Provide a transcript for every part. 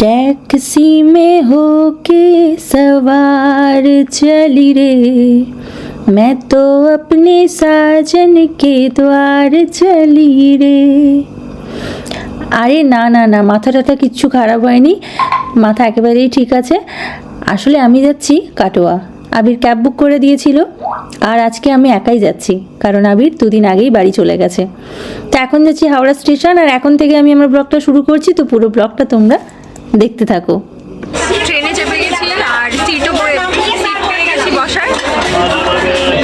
Taxi में होके सवार चली रे, मैं तो अपने साजन के द्वार चली रे। আরে না না না, মাথাটা কিচ্ছু খারাপ হয়নি, মাথা একেবারেই ঠিক আছে। আসলে আমি যাচ্ছি কাটোয়া, আবির ক্যাব বুক করে দিয়েছিল, আর আজকে আমি একাই যাচ্ছি কারণ আবির দুদিন আগেই বাড়ি চলে গেছে। তো এখন যাচ্ছি হাওড়া স্টেশন, আর এখন থেকে আমি আমার ব্লগটা শুরু করছি। তো পুরো ব্লগটা তোমরা দেখতে থাকো। ট্রেনে চেপে গেছি আর সিট পেয়ে গেছি বসার।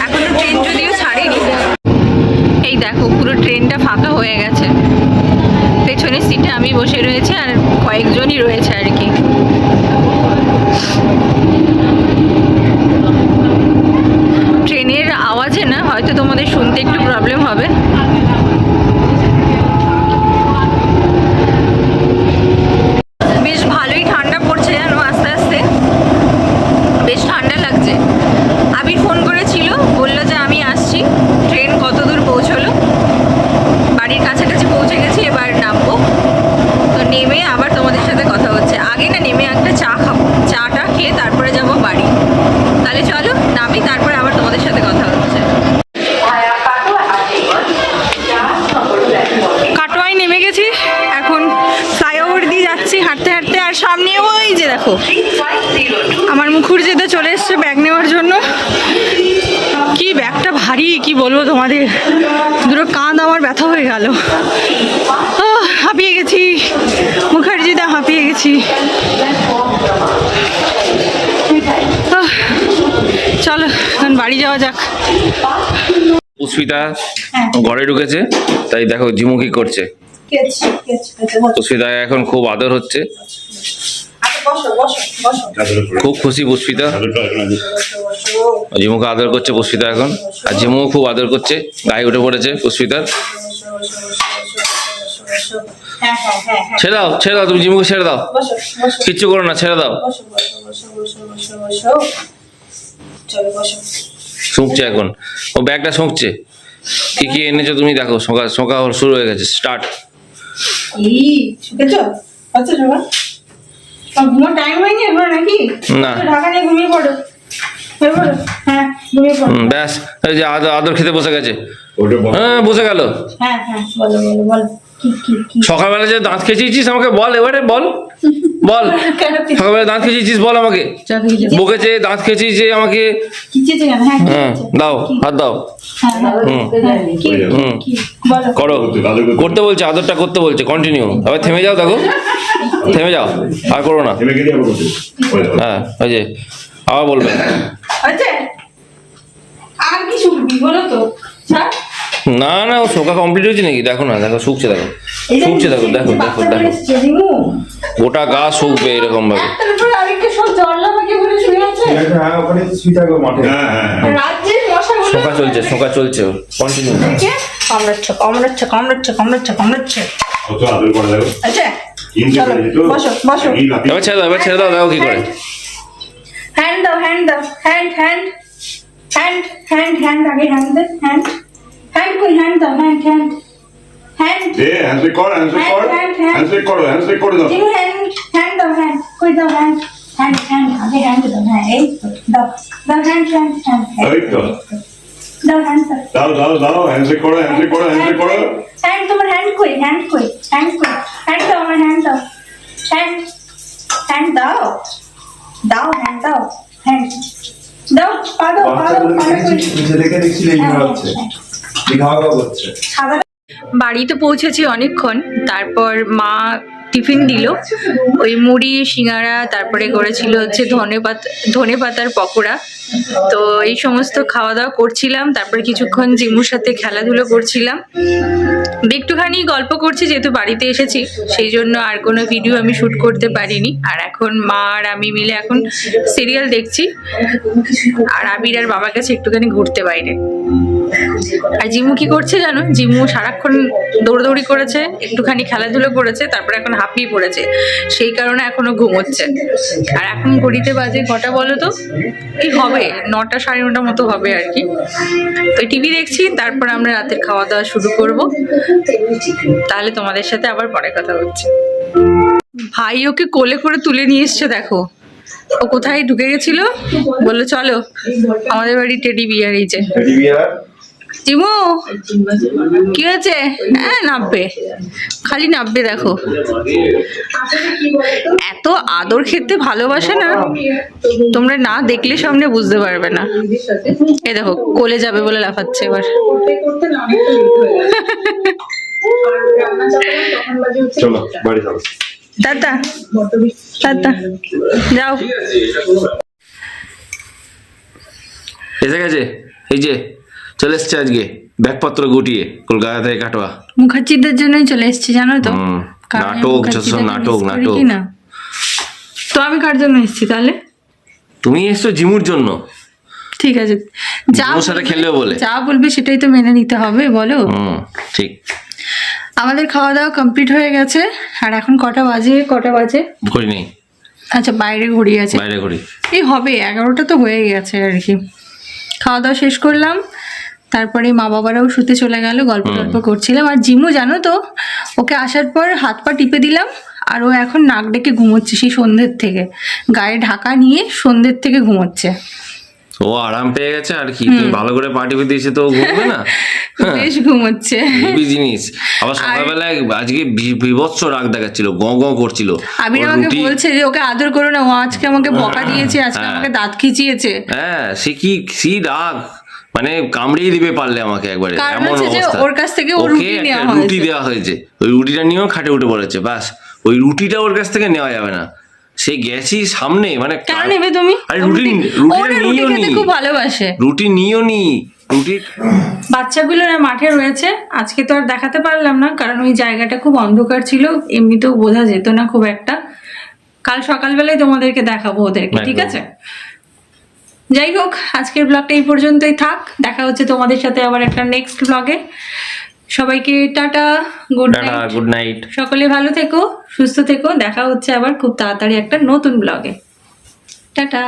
এখন ট্রেন যদিও ছাড়েনি, এই দেখো পুরো ট্রেনটা ফাঁকা হয়ে গেছে। পেছনের সিটে আমি বসে রয়েছি আর কয়েকজনই রয়েছে আর কি। ট্রেনের আওয়াজে না হয়তো তোমাদের শুনতে একটু প্রবলেম হবে। বেশ ভালোই ঠান্ডা পড়ছে জানো, আস্তে আস্তে বেশ ঠান্ডা লাগছে। আবির ফোন করেছিল, বললো যে আমি আসছি। ট্রেন কত দূর পৌঁছলো, বাড়ির কাছাকাছি পৌঁছে গেছি, এবার নামবো। তো নেমে আবার তোমাদের সাথে কথা হচ্ছে। আগে না নেমে একটা চা খাবো, চাটা খেয়ে তারপরে যাবো বাড়ি। তাহলে চলো নামি, তারপরে আবার তোমাদের সাথে কথা হচ্ছে। কাটোয়ায় নেমে গেছি, এখন ফ্লাইওভার দিয়ে যাচ্ছি হাঁটতে হাঁটতে। আর সামনে ওই যে দেখো আমার মুখুর্জিতে চলে এসছে ব্যাগ নেওয়ার জন্য। কি ব্যাগটা ভারী, কি বলবো তোমাদের, দুটো কাঁধ আমার ব্যথা হয়ে গেল। হাঁপিয়ে গেছি মুখার্জিদা, হাঁপিয়ে গেছি। চলো এখন বাড়ি যাওয়া যাক। পুষ্পিতা ঘরে ঢুকেছে, তাই দেখো জিমু কি করছে। পুষ্পিতা এখন খুব আদর হচ্ছে, খুব খুশি পুষ্পিতা। জিমুকে আদর করছে পুষ্পিতা এখন, আর জিমু খুব আদর করছে, গায়ে উঠে পড়েছে পুষ্পিতার। ছেড়ে দাও ছেড়ে দাও, তুমি জিমুকে ছেড়ে দাও, কিচ্ছু করো না, ছেড়ে দাও। শুঁকছে এখন, ও ব্যাগটা শুঁকছে। কি কি এনেছো তুমি দেখো, শোঁকা শুরু হয়ে গেছে, স্টার্ট। না ব্যাস, এই যে আদর খেতে বসে গেছে। হ্যাঁ বসে গেল। সকালবেলা যে দাঁত খেয়েছিস আমাকে বল, এবারে বল বল, সকালবেলা দাঁত খেয়েছিস বল আমাকে। বকেছে দাঁত খেয়েছিস যে আমাকে। হ্যাঁ দাও, হাত দাও। করো, করতে বলছে, আদরটা করতে বলছে, কন্টিনিউ। আবার থেমে যাও, দেখো থেমে যাও, আর করো না। হ্যাঁ ওই যে আবার বলবে। না না, ও শোকা কমপ্লিট হয়েছে নাকি, দেখো না, দেখো শুকছে, দেখো শুকছে, দেখো দেখো দেখো দেখো, গোটা গা শুকবে এরকম ভাবে। শোকা চলছে, শোকা চলছে, কন্টিনিউ। এবার ছেড়ে দাও, এবার ছেড়ে দাও, দেখো কি করে। হ্যান্ড দাও, হ্যান্ড দাও, hand hand hand hand hand আগে হ্যান্ড দে, হ্যান্ড হ্যান্ড কই, হ্যান্ড দাও, হ্যান্ড হ্যান্ড হ্যান্ড দে, হ্যান্ডশেক কর, হ্যান্ডশেক কর, হ্যান্ডশেক করো, হ্যান্ডশেক করে দাও। জিমু হ্যান্ড, হ্যান্ড দাও, হ্যান্ড কই দাও, হ্যান্ড হ্যান্ড হ্যান্ড আগে হ্যান্ড দাও। হ্যাঁ এই দাও দাও, হ্যান্ড হ্যান্ড হ্যান্ড, এই তো দাও, হ্যান্ড দাও দাও দাও, হ্যান্ডশেক করো, হ্যান্ডশেক করো, হ্যান্ডশেক করো। হ্যান্ড তোমার হ্যান্ড কই, হ্যান্ড কই, হ্যান্ড কই, হ্যান্ড দাও, আমার হ্যান্ড দাও, হ্যান্ড হ্যান্ড দাও দাও, হ্যান্ড দাও, হ্যান্ড দাও, পাদো পাদো পাদো। বাড়িতে পৌঁছেছি অনেকক্ষণ, তারপর মা টিফিন দিল, ওই মুড়ি সিঙ্গারা, তারপরে করেছিল হচ্ছে ধনে পাতার পকোড়া। তো এই সমস্ত খাওয়া দাওয়া করছিলাম, তারপর কিছুক্ষণ জিমুর সাথে খেলাধুলো করছিলাম, একটুখানি গল্প করছি, যেহেতু বাড়িতে এসেছি সেই জন্য আর কোনো ভিডিও আমি শ্যুট করতে পারিনি। আর এখন মা আর আমি মিলে এখন সিরিয়াল দেখছি, আর আবির আর বাবার কাছে একটুখানি ঘুরতে বাইরে। আর জিমু কি করছে জানো, জিমু সারাক্ষণ দৌড়দৌড়ি করেছে, একটুখানি খেলাধুলো করেছে, তারপরে এখন হাঁপিয়ে পড়েছে, সেই কারণে এখনো ঘুমোচ্ছে। আর এখন ঘড়িতে বাজে কটা বলো তো, কি হবে 9টা সাড়ে 9টার মতো হবে আর কি। তো টিভি দেখছি, তারপর আমরা রাতের খাওয়া দাওয়া শুরু করব। তাহলে তোমাদের সাথে আবার পরে কথা হচ্ছে। ভাই ওকে কোলে করে তুলে নিয়ে এসছে, দেখো ও কোথায় ঢুকে গেছিল, বললো চলো আমাদের বাড়ি টেডি বিয়ার। এই যে চিমু, কি হয়েছে? হ্যাঁ নাববে, খালি নাববে। দেখো এত আদর খেতে ভালোবাসে না, তোমরা না দেখলে সামনে বুঝতে পারবে না। এই দেখো কোলে যাবে বলে লাফাচ্ছে এবার। চলো বাড়ি চলো। টাটা টাটা, যাও। এসে গেছে, এই যে চলে এসছে আজকে ব্যাগপত্র গুটিয়ে কলকাতা থেকে কাটোয়া। মুখার্জিদের জন্যই চলে এসেছি জানো তো। কারণ আমি নাটক মুখার্জিদেরকে নাটক miss করি নাটক। কি না। তো আমি কার জন্য এসেছি তাহলে? তুমি এসছো জিমুর জন্য। ঠিক আছে, যা জিমুর সাথে খেলবে বলে। যা বলবে সেটাই তো মেনে নিতে হবে, বলো। ঠিক। আমাদের খাওয়া দাওয়া কমপ্লিট হয়ে গেছে, আর এখন কটা বাজে? ঘড়ি নেই। আচ্ছা বাইরে ঘড়ি আছে, বাইরে ঘড়ি। এই হবে 11টা তো হয়ে গেছে আর কি। খাওয়া দাওয়া শেষ করলাম, তারপরে মা বাবারাও শুতে চলে গেল, গল্প টল্প করছিলাম। আর জিমু জানো তো, ওকে আসার পর হাত পা টিপে দিলাম, আর ও এখন নাক ডেকে ঘুমোচ্ছে সেই সন্ধ্যের থেকে, গায়ে ঢাকা নিয়ে সন্ধ্যের থেকে ঘুমোচ্ছে। ও আরাম পেয়ে গেছে আর কি, তুমি ভালো করে পার্টি পেয়ে দিয়েছে তো ঘুমবে না। বেশ ঘুমোচ্ছে। হেভি জিনিস। আবার সকালবেলায় আজকে বিভৎস রাগ দেখাচ্ছিল, গ গ করছিল। আবির আমাকে বলছে যে ওকে আদর করো না, ও আজকে আমাকে বকা দিয়েছে, আজকে আমাকে দাঁত খিচিয়েছে। হ্যাঁ সে কি রাগ, মানে কামড়িয়ে দিবে পারলে আমাকে একবারে, কারণ এমন হচ্ছে যে অবস্থা। ওর কাছ থেকে ও ওকে রুটি একটা নেওয়া রুটি হয়েছে। দেওয়া হয়েছে, ওই রুটিটা নিয়েও খাটে উঠে পড়েছে, বাস ওই রুটিটা ওর কাছ থেকে নেওয়া যাবে না। সে গেছি সামনে, মানে কেন নেবে তুমি? আরে ও রুটি নিও খেতে নি, খুব ভালোবাসে। রুটি নিও নি, রুটি। বাচ্চাগুলো না মাঠে রয়েছে, আজকে তো আর দেখাতে পারলাম না, কারণ ওই জায়গাটা খুব অন্ধকার ছিল, এমনিতেও বোঝা যেত না খুব একটা। কাল সকালবেলায় তোমাদেরকে দেখাবো ওদেরকে, ঠিক আছে? যাই হোক, আজকের ব্লগটা এই পর্যন্তই থাক, দেখা হচ্ছে তোমাদের সাথে আবার একটা নেক্সট ব্লগে। সবাইকে tata, good night. Good night. সকলে ভালো থেকো, সুস্থ থেকো, দেখা হচ্ছে আবার খুব তাড়াতাড়ি একটা নতুন ব্লগে। টাটা।